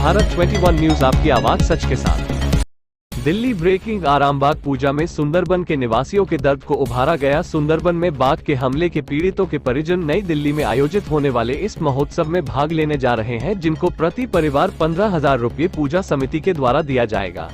Bharat 21 news, आपकी आवाज सच के साथ। दिल्ली ब्रेकिंग, आरामबाग पूजा में सुंदरबन के निवासियों के दर्द को उभारा गया। सुंदरबन में बाघ के हमले के पीड़ितों के परिजन नई दिल्ली में आयोजित होने वाले इस महोत्सव में भाग लेने जा रहे हैं, जिनको प्रति परिवार 15,000 रुपये पूजा समिति के द्वारा दिया जाएगा।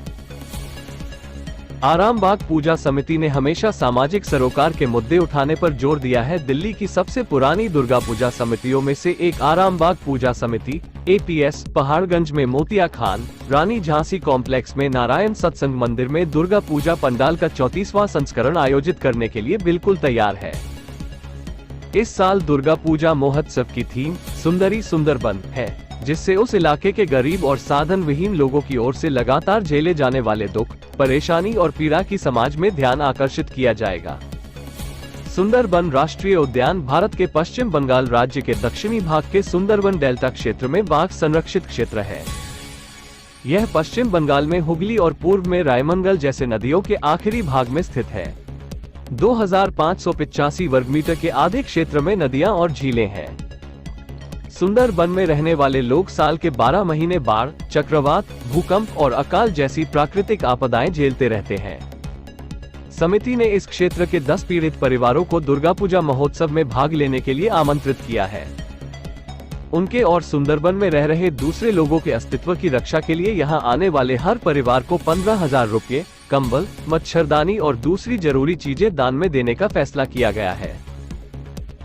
आरामबाग पूजा समिति ने हमेशा सामाजिक सरोकार के मुद्दे उठाने पर जोर दिया है। दिल्ली की सबसे पुरानी दुर्गा पूजा समितियों में से एक आरामबाग पूजा समिति APS पहाड़गंज में मोतिया खान रानी झांसी कॉम्प्लेक्स में नारायण सत्संग मंदिर में दुर्गा पूजा पंडाल का 34वां संस्करण आयोजित करने के लिए बिल्कुल तैयार है। इस साल दुर्गा पूजा महोत्सव की थीम सुंदरी सुंदरबन है, जिससे उस इलाके के गरीब और साधन विहीन लोगों की ओर से लगातार झेले जाने वाले दुख, परेशानी और पीड़ा की समाज में ध्यान आकर्षित किया जाएगा। सुंदरबन राष्ट्रीय उद्यान भारत के पश्चिम बंगाल राज्य के दक्षिणी भाग के सुंदरबन डेल्टा क्षेत्र में बाघ संरक्षित क्षेत्र है। यह पश्चिम बंगाल में हुगली और पूर्व में रायमंगल जैसे नदियों के आखिरी भाग में स्थित है। 2585 वर्ग मीटर के आधे क्षेत्र में नदियां और झीलें हैं। सुंदरबन में रहने वाले लोग साल के 12 महीने बाढ़, चक्रवात, भूकंप और अकाल जैसी प्राकृतिक आपदाएं झेलते रहते हैं। समिति ने इस क्षेत्र के 10 पीड़ित परिवारों को दुर्गा पूजा महोत्सव में भाग लेने के लिए आमंत्रित किया है। उनके और सुंदरबन में रह रहे दूसरे लोगों के अस्तित्व की रक्षा के लिए यहां आने वाले हर परिवार को 15,000 रुपये, कंबल, मच्छरदानी और दूसरी जरूरी चीजें दान में देने का फैसला किया गया है।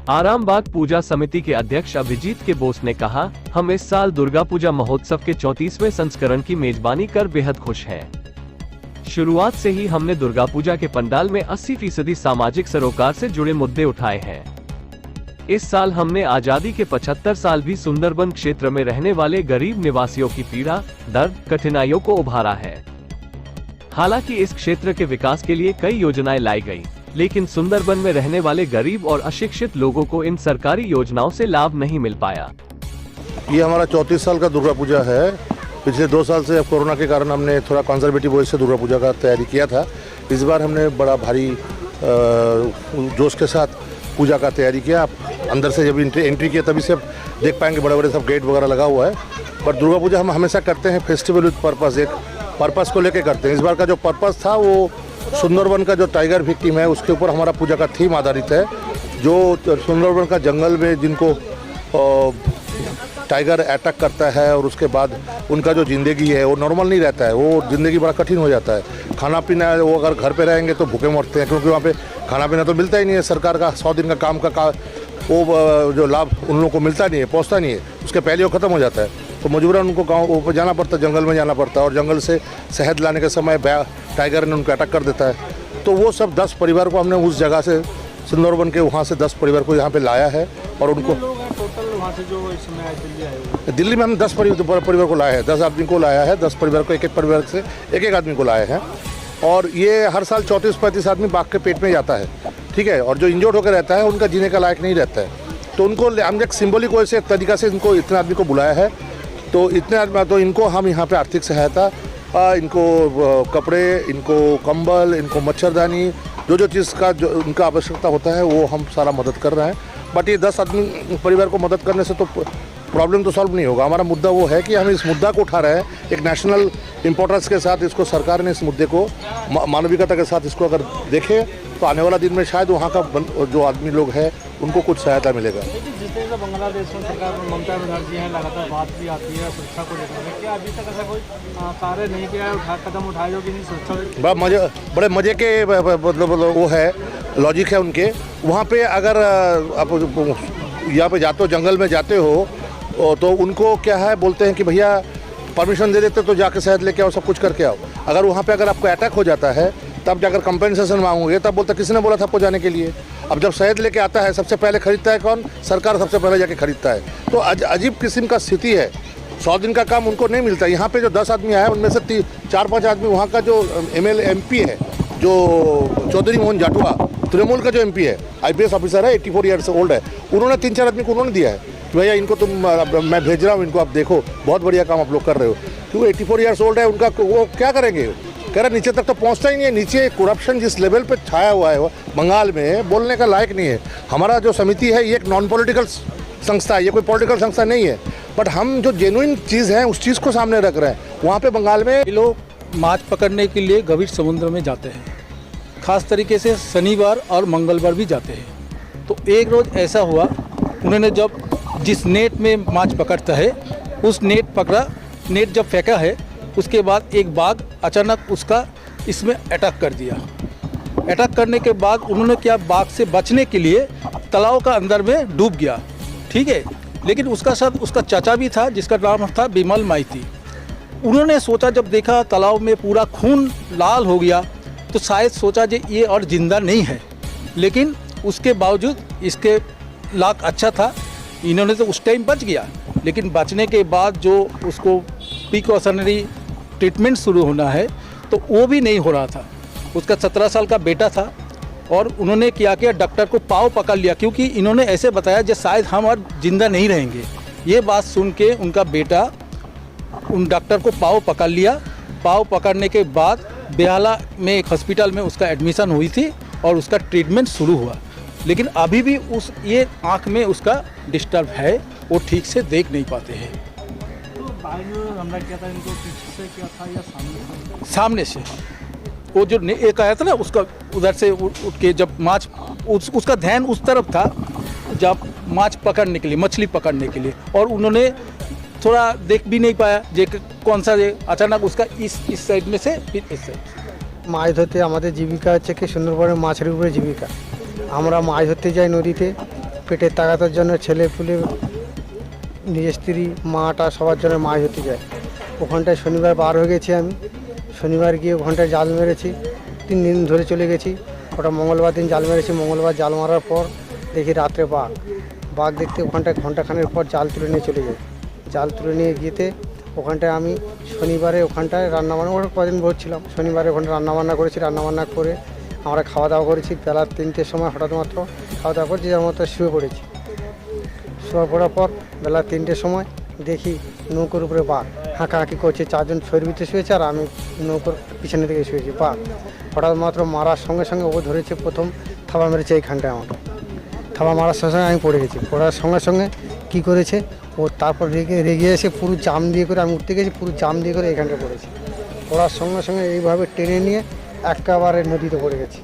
आरामबाग पूजा समिति के अध्यक्ष अभिजीत के बोस ने कहा, हम इस साल दुर्गा पूजा महोत्सव के 34वें संस्करण की मेजबानी कर बेहद खुश हैं। शुरुआत से ही हमने दुर्गा पूजा के पंडाल में 80% सामाजिक सरोकार से जुड़े मुद्दे उठाए हैं। इस साल हमने आजादी के 75 साल भी सुंदरबन क्षेत्र में रहने वाले गरीब निवासियों की पीड़ा, दर्द, कठिनाइयों को उभारा है। हालांकि इस क्षेत्र के विकास के लिए कई योजनाएं लाई गई, लेकिन सुंदरबन में रहने वाले गरीब और अशिक्षित लोगों को इन सरकारी योजनाओं से लाभ नहीं मिल पाया। ये हमारा 34 साल का दुर्गा पूजा है। पिछले 2 साल से कोरोना के कारण हमने थोड़ा कंजर्वेटिव वजह से दुर्गा पूजा का तैयारी किया था। इस बार हमने बड़ा भारी जोश के साथ पूजा का तैयारी किया। आप अंदर से जब एंट्री किया तभी से आप देख पाएंगे बड़े बड़े सब गेट वगैरह लगा हुआ है। पर दुर्गा पूजा हम हमेशा करते हैं फेस्टिवल विद पर्पस, एक पर्पस को लेकर करते हैं। इस बार का जो पर्पस था वो सुंदरबन का जो टाइगर विक्टिम है उसके ऊपर हमारा पूजा का थीम आधारित है। जो सुंदरबन का जंगल में जिनको टाइगर अटैक करता है और उसके बाद उनका जो ज़िंदगी है वो नॉर्मल नहीं रहता है, वो ज़िंदगी बड़ा कठिन हो जाता है। खाना पीना वो अगर घर पे रहेंगे तो भूखे मरते हैं, क्योंकि वहाँ पे खाना पीना तो मिलता ही नहीं है। सरकार का 100 दिन का काम का वो जो लाभ उन लोगों को मिलता नहीं है, पहुँचता नहीं है, उसके पहले वो ख़त्म हो जाता है। तो मजबूरन उनको गाँव पर जाना पड़ता है, जंगल में जाना पड़ता है, और जंगल से शहद लाने के समय टाइगर ने उनको अटैक कर देता है। तो वो सब 10 परिवार को हमने उस जगह से सुंदरबन के वहाँ से 10 परिवार को यहाँ पे लाया है। और उनको टोटल वहाँ से जो इस समय दिल्ली आए दिल्ली में हम 10 परिवार को लाया है, 10 आदमी को लाया है। 10 परिवार को, एक परिवार से एक आदमी को लाए हैं। और ये हर साल 34-35 आदमी बाघ के पेट में जाता है, ठीक है। और जो इंजर्ड होकर रहता है उनका जीने का लायक नहीं रहता है। तो उनको हम एक सिम्बॉलिक वैसे तरीका से इनको इतने आदमी को बुलाया है। तो इतने आदमी, तो इनको हम यहाँ पे आर्थिक सहायता, इनको कपड़े, इनको कंबल, इनको मच्छरदानी, जो चीज़ का जो उनका आवश्यकता होता है वो हम सारा मदद कर रहे हैं। बट ये 10 आदमी परिवार को मदद करने से तो प्रॉब्लम तो सॉल्व नहीं होगा। हमारा मुद्दा वो है कि हम इस मुद्दा को उठा रहे हैं एक नेशनल इम्पोर्टेंस के साथ। इसको सरकार ने इस मुद्दे को मानविकता के साथ इसको अगर देखे तो आने वाला दिन में शायद वहाँ का जो आदमी लोग हैं उनको कुछ सहायता मिलेगा। जिस तरह से बांग्लादेश में सरकार ममता बनर्जी हैं, लगातार बात भी आती है सुरक्षा को लेकर, क्या अभी तक ऐसा कोई कार्य नहीं किया है, कदम उठाए जो कि नहीं सुरक्षा? बड़े मजे के मतलब वो है, लॉजिक है उनके। वहाँ पे अगर आप यहाँ पे जाते हो, जंगल में जाते हो, तो उनको क्या है, बोलते हैं कि भैया परमिशन दे देते तो जाके शहद लेके आओ, सब कुछ करके आओ। अगर वहाँ पे अगर आपको अटैक हो जाता है तब जाकर कंपेंसेशन मांगोगे, तब बोलता किसने बोला था आपको जाने के लिए। अब जब शहद लेके आता है सबसे पहले खरीदता है कौन? सरकार सबसे पहले जाके खरीदता है। तो अजीब किस्म का स्थिति है। 100 दिन का काम उनको नहीं मिलता। यहाँ पे जो 10 आदमी आए उनमें से 4-5 आदमी वहाँ का जो MLA MP है, जो चौधरी मोहन जाटुआ, तृणमूल का जो MP है, IPS ऑफिसर है, 84 ईयर्स ओल्ड है, उन्होंने 3-4 आदमी को उन्होंने दिया है कि भैया इनको मैं भेज रहा हूँ, इनको आप देखो, बहुत बढ़िया काम आप लोग कर रहे हो। क्योंकि 84 ईयर्स ओल्ड है, उनका वो क्या करेंगे? कह रहा नीचे तक तो पहुंचता ही नहीं है। नीचे करप्शन जिस लेवल पे छाया हुआ है बंगाल में, बोलने का लायक नहीं है। हमारा जो समिति है ये एक नॉन पॉलिटिकल संस्था है, ये कोई पॉलिटिकल संस्था नहीं है। बट हम जो जेन्युइन चीज़ है उस चीज़ को सामने रख रहे हैं। वहाँ पे बंगाल में ये लोग माछ पकड़ने के लिए गंभीर समुद्र में जाते हैं, खास तरीके से शनिवार और मंगलवार भी जाते हैं। तो एक रोज़ ऐसा हुआ, उन्होंने जब जिस नेट में माछ पकड़ता है उस नेट पकड़ा, नेट जब फेंका है उसके बाद एक बाघ अचानक उसका इसमें अटैक कर दिया। अटैक करने के बाद उन्होंने क्या, बाघ से बचने के लिए तालाब का अंदर में डूब गया, ठीक है। लेकिन उसका साथ उसका चाचा भी था जिसका नाम था बिमल माइती। उन्होंने सोचा, जब देखा तालाब में पूरा खून लाल हो गया तो शायद सोचा कि ये और ज़िंदा नहीं है, लेकिन उसके बावजूद इसके लाक अच्छा था, इन्होंने तो उस टाइम बच गया। लेकिन बचने के बाद जो उसको प्रिकॉशनरी ट्रीटमेंट शुरू होना है तो वो भी नहीं हो रहा था। उसका 17 साल का बेटा था और उन्होंने क्या किया, डॉक्टर को पाँव पकड़ लिया, क्योंकि इन्होंने ऐसे बताया कि शायद हम और ज़िंदा नहीं रहेंगे। ये बात सुन के उनका बेटा उन डॉक्टर को पाँव पकड़ लिया। पाँव पकड़ने के बाद बेहाला में एक हॉस्पिटल में उसका एडमिशन हुई थी और उसका ट्रीटमेंट शुरू हुआ। लेकिन अभी भी उस ये आँख में उसका डिस्टर्ब है, वो ठीक से देख नहीं पाते हैं। तो बाघ ने हमला किया था, इनको पीछे से किया था या सामने से? सामने से वो जो एक आया था ना, उसका उधर से उठ के जब माछ उसका ध्यान उस तरफ था जब माछ पकड़ने के लिए, मछली पकड़ने के लिए, और उन्होंने थोड़ा देख भी नहीं पाया जे कौन सा अचानक उसका इस साइड में से फिर इस साइड। মাছ ধরতে আমাদের জীবিকা হচ্ছে কি সুন্দরবনের মাছের উপরে জীবিকা। আমরা মাছ ধরতে যাই নদীতে, পেটের তাগাতের জন্য ছেলে পুলে নিজের স্ত্রী মাটা সবার জন্য মাছ ধরতে যায়। ওখানটায় শনিবার বার হয়ে গেছি আমি, শনিবার গিয়ে ওখানটায় জাল মেরেছি, 3 দিন ধরে চলে গেছি। ওটা মঙ্গলবার দিন জাল মেরেছি, মঙ্গলবার জাল মারার পর দেখি রাত্রে বাঘ দেখতে ওখানটায় ঘন্টাখানেক পর জাল তুলে নিয়ে চলে যাই। জাল তুলে নিয়ে গিয়েতে ওখানটায় আমি শনিবারে ওখানটায় রান্নাবান্না, ওখানে কদিন ভোর ছিলাম, শনিবারে ওখানে রান্নাবান্না করেছি। রান্নাবান্না করে আমরা খাওয়া দাওয়া করেছি। বেলা 3টের সময় হঠাৎ মাত্র খাওয়া দাওয়া করছি, যার মতো শুয়ে পড়েছি। শুয়ে পড়ার পর বেলা 3টের সময় দেখি নৌকোর উপরে বাঘ হাঁকাহাঁকি করছে। 4 জন ছয়ের ভিতরে শুয়েছে আর আমি নৌকোর পিছনে দিকে শুয়েছি। বাঘ হঠাৎ মাত্র মারার সঙ্গে সঙ্গে ও ধরেছে, প্রথম থাবা মেরেছে এইখানটায় আমাকে। থাবা মারার সঙ্গে সঙ্গে আমি পড়ে গেছি। পড়ার সঙ্গে সঙ্গে কী করেছে ও, তারপর রেগে এসে পুরো জাম দিয়ে করে, আমি উঠতে গেছি, পুরো জাম দিয়ে করে এখানটা পড়েছি। পড়ার সঙ্গে সঙ্গে এইভাবে টেনে নিয়ে একেবারে নদীতে পড়ে গেছি।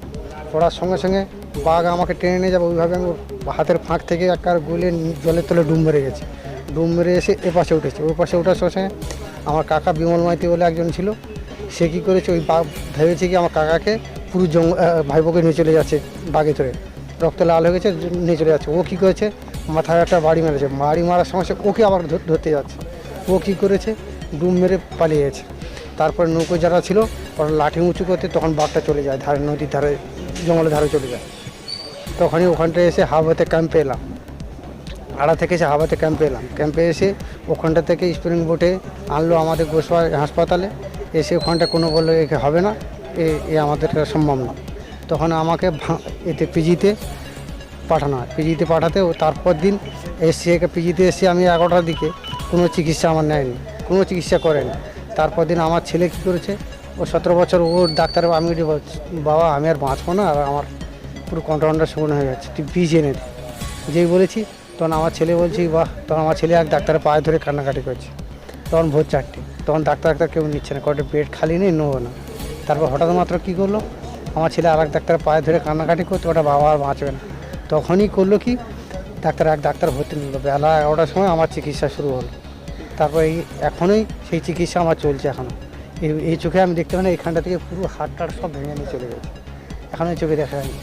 পড়ার সঙ্গে সঙ্গে বাঘ আমাকে টেনে নিয়ে যাবে, ওইভাবে আমি হাতের ফাঁক থেকে একেবারে গুলে জলের তলে ডুব মেরে গেছি। ডুব মেরে এসে এপাশে উঠেছি। ওই পাশে ওঠার সঙ্গে সঙ্গে আমার কাকা বিমল মাইতি বলে একজন ছিল, সে কী করেছে, ওই বাঘ ভেবেছে কি আমার কাকাকে পুরো ভাইপোকে নিয়ে চলে যাচ্ছে, বাঘে ধরে রক্ত লাল হয়ে গেছে, নিয়ে চলে যাচ্ছে। ও কী করেছে, মাথায় একটা বাড়ি মেরেছে। বাড়ি মারার সমস্যা ওকে আবার ধরতে যাচ্ছে। ও কী করেছে, ডুব মেরে পালিয়ে গেছে। তারপর নৌকো যারা ছিল ওরা লাঠি উঁচু করতে, তখন বাঘটা চলে যায় ধারে, নদীর ধারে, জঙ্গলের ধারে চলে যায়। তখনই ওখানটায় এসে হাওয়াতে ক্যাম্পে এলাম। আড়া থেকে এসে হাওয়াতে ক্যাম্পে এলাম। ক্যাম্পে এসে ওখানটা থেকে স্প্রিং বোটে আনলো আমাদের গোসবা হাসপাতালে। এসে ওখানটা কোনো বললো একে হবে না, এ আমাদের সম্ভব না। তখন আমাকে এতে পিজিতে পাঠানো হয়। পিজিতে পাঠাতে ও তারপর দিন এসছি, পিজিতে এসে আমি 11টার দিকে, কোনো চিকিৎসা আমার নেয়নি, কোনো চিকিৎসা করেনি। তারপর দিন আমার ছেলে কী করেছে, ও 17 বছর, ওর ডাক্তার, আমি বাবা আমি আর বাঁচবো না, আর আমার পুরো কন্ট্রাউন্ডার শুকনো হয়ে যাচ্ছে, তুই বীজ এনে দে। যেই বলেছি তখন আমার ছেলে বলছি বাহ, তখন আমার ছেলে এক ডাক্তারের পায়ে ধরে কান্নাকাটি করছে। তখন ভোর 4টে, তখন ডাক্তার কেউ নিচ্ছে না, কটা বেড খালি নেই, নেবো না। তারপর হঠাৎ মাত্র কী করলো, আমার ছেলে আর এক ডাক্তারের পায়ে ধরে কান্নাকাটি করতে, ওটা বাবা আর বাঁচবে না। তখনই করলো কি, ডাক্তার ভর্তি নিল। বেলা 11টার সময় আমার চিকিৎসা শুরু হলো। তারপর এখনই সেই চিকিৎসা আমার চলছে এখনও। এই চোখে আমি দেখতে পাই না, এখানটা থেকে পুরো হাড়টার সব ভেঙে নিয়ে চলে গেছে, এখনও চোখে দেখা যায়নি।